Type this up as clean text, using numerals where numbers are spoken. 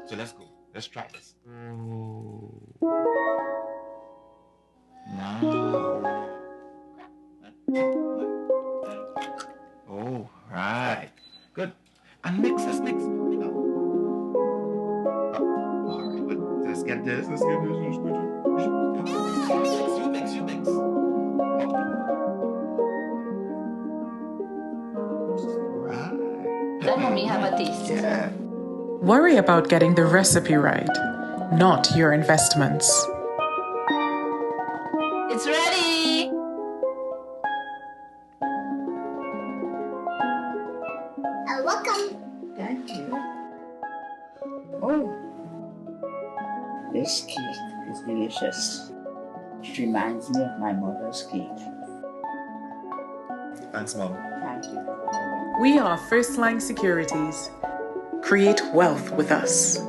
So let's go. Let's try this. Now. Oh, right. Good. And mix. Let's mix. All right. Good. Let's get this. You mix. Right. Let mommy have a taste. Yeah. Worry about getting the recipe right, not your investments. It's ready. Welcome. Thank you. Oh, this cake is delicious. It reminds me of my mother's cake. Thanks, Mom. Thank you. We are Firstline Securities. Create wealth with us.